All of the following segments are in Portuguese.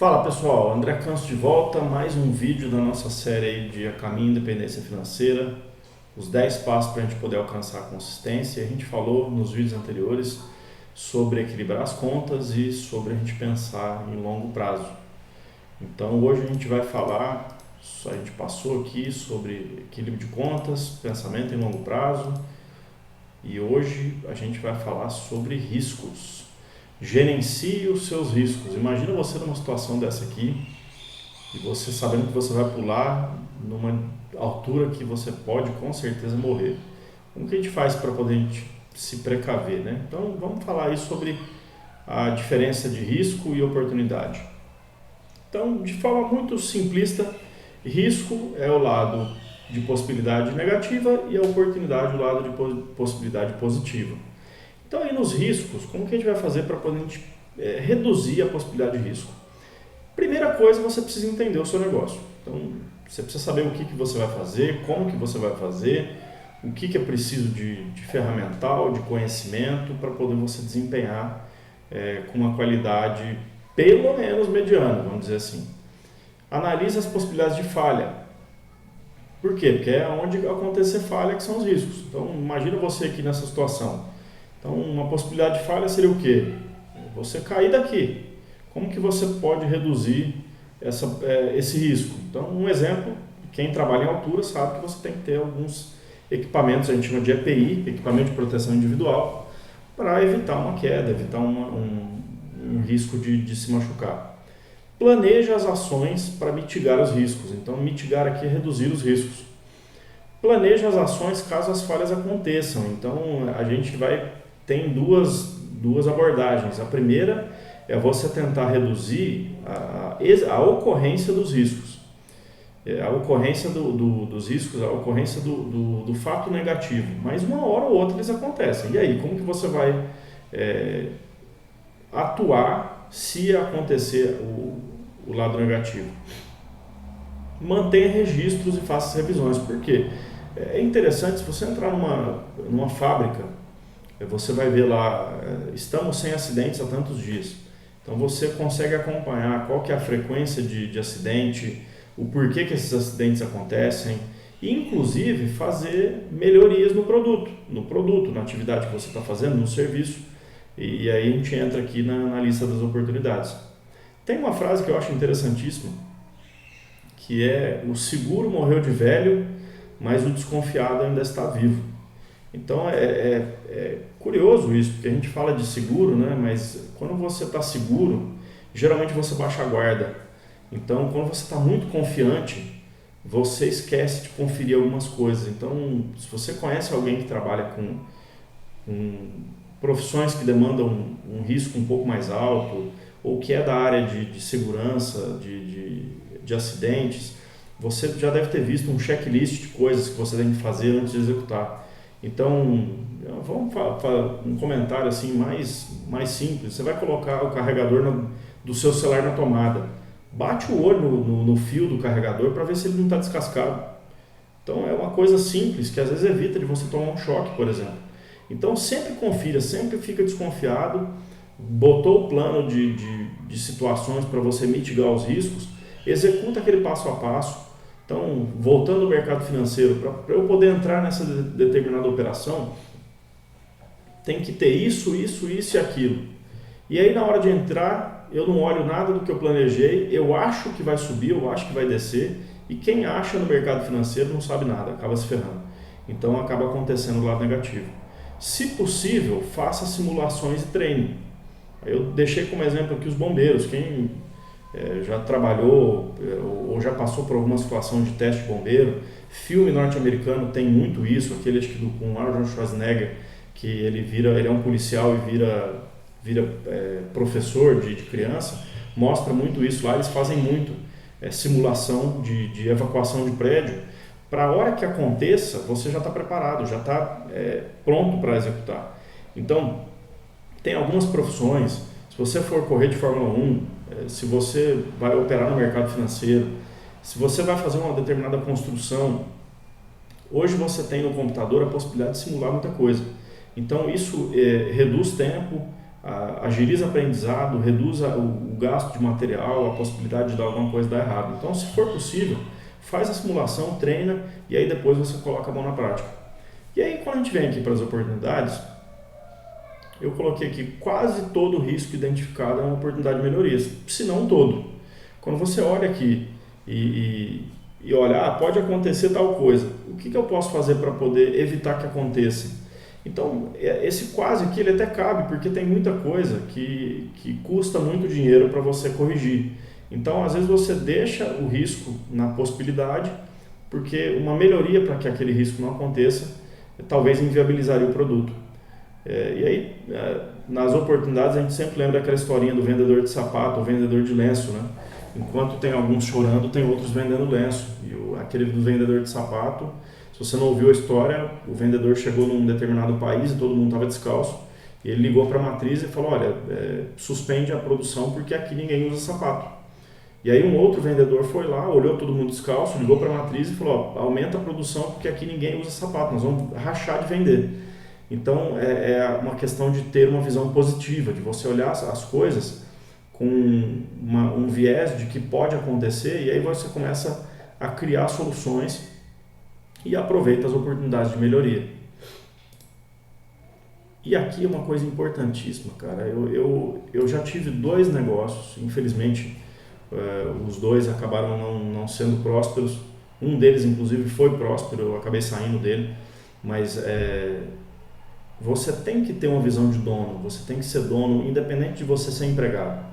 Fala pessoal, André Canso de volta, mais um vídeo da nossa série aí de A Caminho da Independência Financeira, os 10 passos para a gente poder alcançar a consistência. A gente falou nos vídeos anteriores sobre equilibrar as contas e sobre a gente pensar em longo prazo. Então hoje a gente vai falar, a gente passou aqui sobre equilíbrio de contas, pensamento em longo prazo e hoje a gente vai falar sobre riscos. Gerencie os seus riscos. Imagina você numa situação dessa aqui e você sabendo que você vai pular numa altura que você pode com certeza morrer. Como que a gente faz para poder se precaver, né? Então vamos falar aí sobre a diferença de risco e oportunidade. Então, de forma muito simplista, risco é o lado de possibilidade negativa e a oportunidade o lado de possibilidade positiva. Então, aí nos riscos, como que a gente vai fazer para poder reduzir a possibilidade de risco? Primeira coisa, você precisa entender o seu negócio. Então, você precisa saber o que você vai fazer, como que você vai fazer, o que é preciso de ferramental, de conhecimento, para poder você desempenhar com uma qualidade pelo menos mediana, vamos dizer assim. Analise as possibilidades de falha. Por quê? Porque é onde acontecer falha que são os riscos. Então, imagina você aqui nessa situação. Então, uma possibilidade de falha seria o quê? Você cair daqui. Como que você pode reduzir esse risco? Então, um exemplo, quem trabalha em altura sabe que você tem que ter alguns equipamentos, a gente chama de EPI, equipamento de proteção individual, para evitar uma queda, evitar um risco de se machucar. Planeje as ações para mitigar os riscos. Então, mitigar aqui é reduzir os riscos. Planeje as ações caso as falhas aconteçam. Então, a gente tem duas abordagens. A primeira é você tentar reduzir a ocorrência dos riscos. A ocorrência dos riscos, a ocorrência do fato negativo. Mas uma hora ou outra eles acontecem. E aí, como que você vai atuar se acontecer o lado negativo? Mantenha registros e faça revisões. Por quê? É interessante, se você entrar numa fábrica, você vai ver lá, estamos sem acidentes há tantos dias. Então você consegue acompanhar qual que é a frequência de acidente, o porquê que esses acidentes acontecem, e inclusive fazer melhorias no produto, na atividade que você está fazendo, no serviço. E aí a gente entra aqui na lista das oportunidades. Tem uma frase que eu acho interessantíssima, que é: o seguro morreu de velho, mas o desconfiado ainda está vivo. Então é curioso isso, porque a gente fala de seguro, né? Mas quando você está seguro, geralmente você baixa a guarda. Então, quando você está muito confiante, você esquece de conferir algumas coisas. Então, se você conhece alguém que trabalha com profissões que demandam um risco um pouco mais alto, ou que é da área de segurança, de acidentes, você já deve ter visto um checklist de coisas que você tem que fazer antes de executar. Então, vamos falar um comentário assim mais simples. Você vai colocar o carregador do seu celular na tomada. Bate o olho no fio do carregador para ver se ele não está descascado. Então, é uma coisa simples que às vezes evita de você tomar um choque, por exemplo. Então, sempre confira, sempre fica desconfiado. Botou o plano de situações para você mitigar os riscos, executa aquele passo a passo. Então, voltando ao mercado financeiro, para eu poder entrar nessa determinada operação, tem que ter isso e aquilo. E aí, na hora de entrar, eu não olho nada do que eu planejei, eu acho que vai subir, eu acho que vai descer, e quem acha no mercado financeiro não sabe nada, acaba se ferrando. Então, acaba acontecendo o lado negativo. Se possível, faça simulações e treine. Eu deixei como exemplo aqui os bombeiros. Quem já trabalhou ou já passou por alguma situação de teste de bombeiro, filme norte-americano tem muito isso, aquele acho que com Arnold Schwarzenegger, que ele é um policial e vira professor de criança, mostra muito isso lá. Eles fazem muito simulação de evacuação de prédio, para a hora que aconteça você já está preparado, já está pronto para executar. Então, tem algumas profissões, se você for correr de Fórmula 1, se você vai operar no mercado financeiro, se você vai fazer uma determinada construção, hoje você tem no computador a possibilidade de simular muita coisa. Então isso reduz tempo, agiliza aprendizado, reduz o gasto de material, a possibilidade de dar alguma coisa dar errado. Então, se for possível, faz a simulação, treina e aí depois você coloca a mão na prática. E aí, quando a gente vem aqui para as oportunidades, eu coloquei aqui quase todo risco identificado é uma oportunidade de melhorias, se não todo. Quando você olha aqui e olha, pode acontecer tal coisa, o que eu posso fazer para poder evitar que aconteça? Então, esse quase aqui ele até cabe, porque tem muita coisa que custa muito dinheiro para você corrigir. Então, às vezes você deixa o risco na possibilidade, porque uma melhoria para que aquele risco não aconteça, talvez inviabilizaria o produto. E aí, nas oportunidades, a gente sempre lembra daquela historinha do vendedor de sapato, o vendedor de lenço, né? Enquanto tem alguns chorando, tem outros vendendo lenço. E aquele do vendedor de sapato, se você não ouviu a história, o vendedor chegou num determinado país e todo mundo estava descalço. E ele ligou para a matriz e falou, olha, suspende a produção porque aqui ninguém usa sapato. E aí um outro vendedor foi lá, olhou todo mundo descalço, ligou para a matriz e falou, aumenta a produção porque aqui ninguém usa sapato, nós vamos rachar de vender. Então é uma questão de ter uma visão positiva, de você olhar as coisas com um viés de que pode acontecer e aí você começa a criar soluções e aproveita as oportunidades de melhoria. E aqui é uma coisa importantíssima, cara. Eu já tive 2 negócios, infelizmente os 2 acabaram não sendo prósperos. Um deles, inclusive, foi próspero, eu acabei saindo dele, mas você tem que ter uma visão de dono, você tem que ser dono, independente de você ser empregado.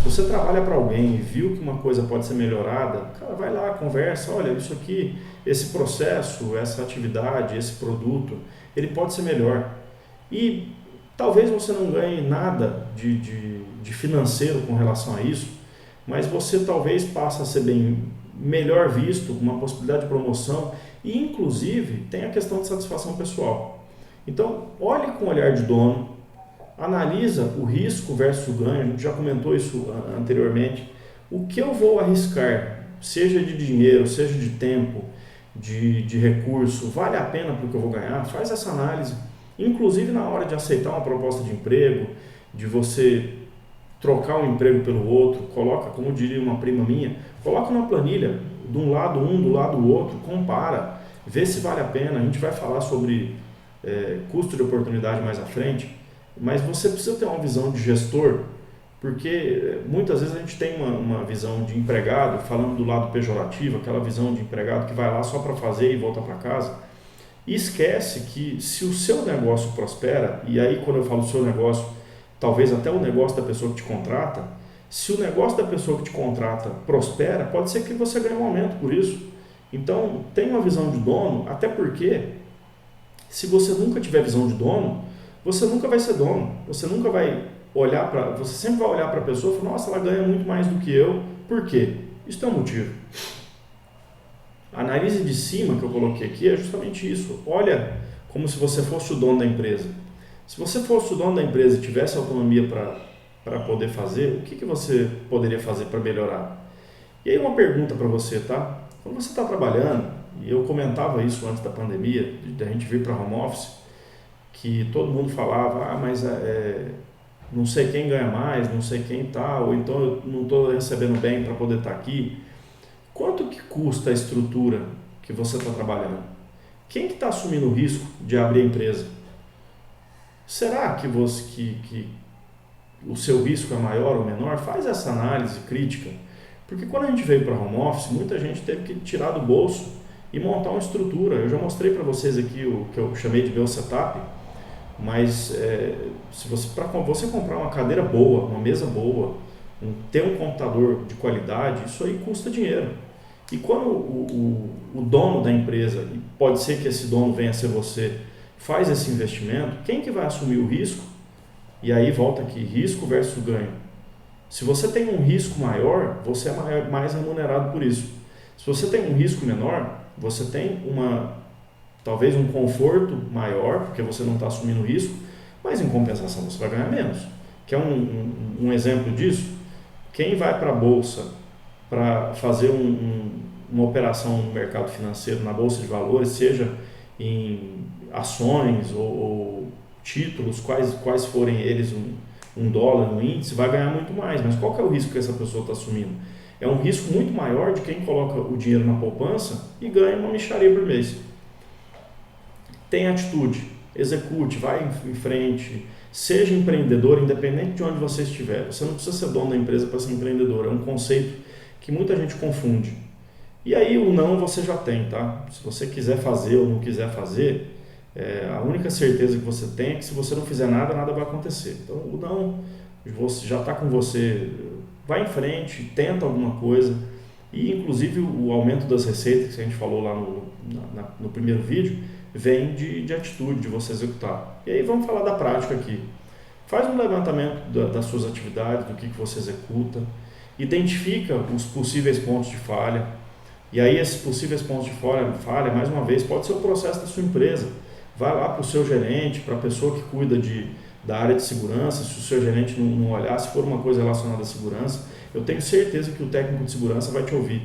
Se você trabalha para alguém e viu que uma coisa pode ser melhorada, cara, vai lá, conversa, olha, isso aqui, esse processo, essa atividade, esse produto, ele pode ser melhor. E talvez você não ganhe nada de financeiro com relação a isso, mas você talvez passe a ser melhor visto, uma possibilidade de promoção e, inclusive, tem a questão de satisfação pessoal. Então, olhe com o olhar de dono, analisa o risco versus o ganho, a gente já comentou isso anteriormente. O que eu vou arriscar, seja de dinheiro, seja de tempo, de recurso, vale a pena para o que eu vou ganhar? Faz essa análise. Inclusive na hora de aceitar uma proposta de emprego, de você trocar um emprego pelo outro, coloca, como diria uma prima minha, coloca uma planilha, de um lado um, do lado o outro, compara, vê se vale a pena. A gente vai falar sobre custo de oportunidade mais à frente, mas você precisa ter uma visão de gestor, porque muitas vezes a gente tem uma visão de empregado, falando do lado pejorativo, aquela visão de empregado que vai lá só para fazer e volta para casa, e esquece que se o seu negócio prospera, e aí quando eu falo seu negócio, talvez até o negócio da pessoa que te contrata, se o negócio da pessoa que te contrata prospera, pode ser que você ganhe um aumento por isso. Então, tem uma visão de dono, até porque se você nunca tiver visão de dono, você nunca vai ser dono. Você nunca vai olhar para... Você sempre vai olhar para a pessoa e falar, nossa, ela ganha muito mais do que eu. Por quê? Isso tem um motivo. A análise de cima que eu coloquei aqui é justamente isso. Olha como se você fosse o dono da empresa. Se você fosse o dono da empresa e tivesse autonomia para poder fazer, o que você poderia fazer para melhorar? E aí uma pergunta para você, tá? Quando você está trabalhando, e eu comentava isso antes da pandemia, de a gente vir para home office, que todo mundo falava, mas não sei quem ganha mais, não sei quem tá, ou então eu não estou recebendo bem para poder estar aqui. Quanto que custa a estrutura que você está trabalhando? Quem que está assumindo o risco de abrir a empresa? Será que o seu risco é maior ou menor? Faz essa análise crítica. Porque quando a gente veio para home office, muita gente teve que tirar do bolso e montar uma estrutura. Eu já mostrei para vocês aqui o que eu chamei de meu setup, mas para você comprar uma cadeira boa, uma mesa boa, ter um computador de qualidade, isso aí custa dinheiro. E quando o dono da empresa, e pode ser que esse dono venha a ser você, faz esse investimento, quem que vai assumir o risco? E aí volta aqui, risco versus ganho. Se você tem um risco maior, você é mais remunerado por isso. Se você tem um risco menor, você tem talvez um conforto maior, porque você não está assumindo risco, mas em compensação você vai ganhar menos. Quer um exemplo disso? Quem vai para a bolsa para fazer uma operação no mercado financeiro, na bolsa de valores, seja em ações ou títulos, quais forem eles, $1 no índice, vai ganhar muito mais. Mas qual que é o risco que essa pessoa está assumindo? É um risco muito maior de quem coloca o dinheiro na poupança e ganha uma mixaria por mês. Tenha atitude, execute, vai em frente, seja empreendedor, independente de onde você estiver. Você não precisa ser dono da empresa para ser empreendedor, é um conceito que muita gente confunde. E aí o não você já tem, tá? Se você quiser fazer ou não quiser fazer, a única certeza que você tem é que se você não fizer nada, nada vai acontecer. Então o não já está com você, vai em frente, tenta alguma coisa. E inclusive o aumento das receitas que a gente falou lá no primeiro vídeo, vem de atitude, de você executar. E aí vamos falar da prática aqui. Faz um levantamento das suas atividades, do que você executa, identifica os possíveis pontos de falha, e aí esses possíveis pontos de falha, mais uma vez, pode ser o processo da sua empresa. Vai lá para o seu gerente, para a pessoa que cuida da área de segurança, se o seu gerente não olhar, se for uma coisa relacionada à segurança, eu tenho certeza que o técnico de segurança vai te ouvir.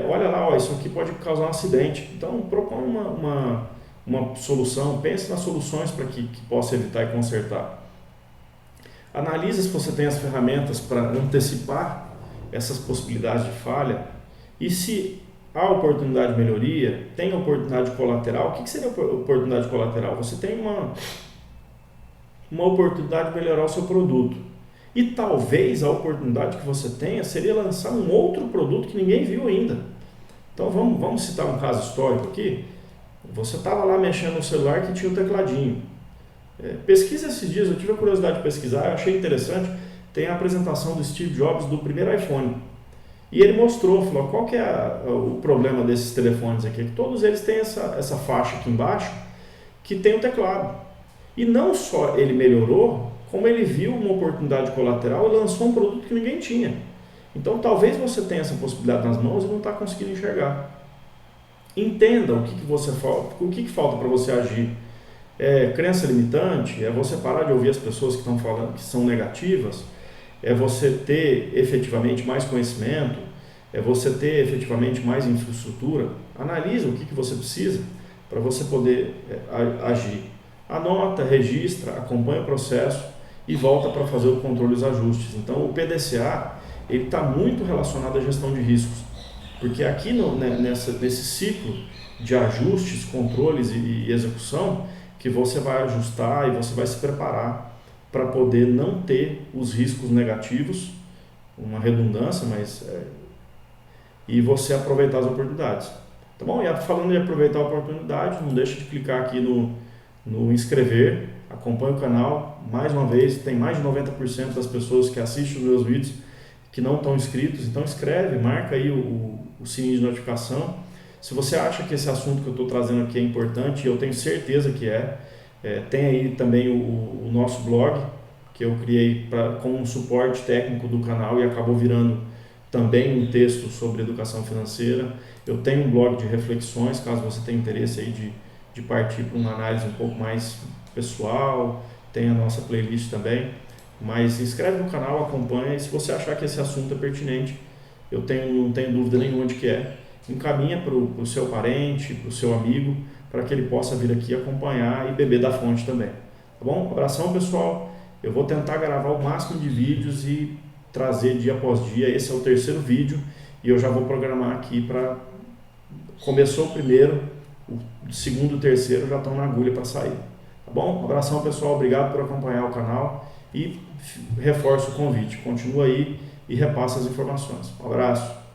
Olha lá, isso aqui pode causar um acidente. Então propõe uma solução, pense nas soluções para que possa evitar e consertar. Analise se você tem as ferramentas para antecipar essas possibilidades de falha e se há oportunidade de melhoria, tem oportunidade colateral. O que seria oportunidade colateral? Você tem uma oportunidade de melhorar o seu produto e talvez a oportunidade que você tenha seria lançar um outro produto que ninguém viu ainda. Então vamos citar um caso histórico aqui. Você estava lá mexendo no celular que tinha o tecladinho. Pesquisa esses dias, eu tive a curiosidade de pesquisar, eu achei interessante, tem a apresentação do Steve Jobs do primeiro iPhone. E ele falou, qual que é o problema desses telefones aqui? Que todos eles têm essa faixa aqui embaixo que tem o teclado. E não só ele melhorou, como ele viu uma oportunidade colateral e lançou um produto que ninguém tinha. Então talvez você tenha essa possibilidade nas mãos e não está conseguindo enxergar. Entenda o que falta para você agir. Crença limitante, é você parar de ouvir as pessoas que estão falando que são negativas, é você ter efetivamente mais conhecimento, é você ter efetivamente mais infraestrutura. Analisa o que você precisa para você poder agir. Anota, registra, acompanha o processo e volta para fazer o controle e os ajustes. Então o PDCA está muito relacionado à gestão de riscos, porque aqui nesse ciclo de ajustes, controles e execução, que você vai ajustar e você vai se preparar para poder não ter os riscos negativos, uma redundância, e você aproveitar as oportunidades. Tá bom? E falando de aproveitar a oportunidade, não deixe de clicar aqui no inscrever, acompanhe o canal. Mais uma vez, tem mais de 90% das pessoas que assistem os meus vídeos que não estão inscritos, então inscreve, marca aí o sininho de notificação. Se você acha que esse assunto que eu estou trazendo aqui é importante, eu tenho certeza que tem aí também o nosso blog, que eu criei com um suporte técnico do canal e acabou virando também um texto sobre educação financeira. Eu tenho um blog de reflexões, caso você tenha interesse aí de partir para uma análise um pouco mais pessoal, tem a nossa playlist também. Mas se inscreve no canal, acompanha, e se você achar que esse assunto é pertinente, não tenho dúvida nenhuma de que encaminha para o seu parente, para o seu amigo, para que ele possa vir aqui acompanhar e beber da fonte também. Tá bom? Abração, pessoal. Eu vou tentar gravar o máximo de vídeos e trazer dia após dia. Esse é o terceiro vídeo e eu já vou programar aqui para... Começou o primeiro, o segundo e o terceiro já estão na agulha para sair. Tá bom? Abração, pessoal. Obrigado por acompanhar o canal e reforço o convite. Continua aí e repassa as informações. Um abraço.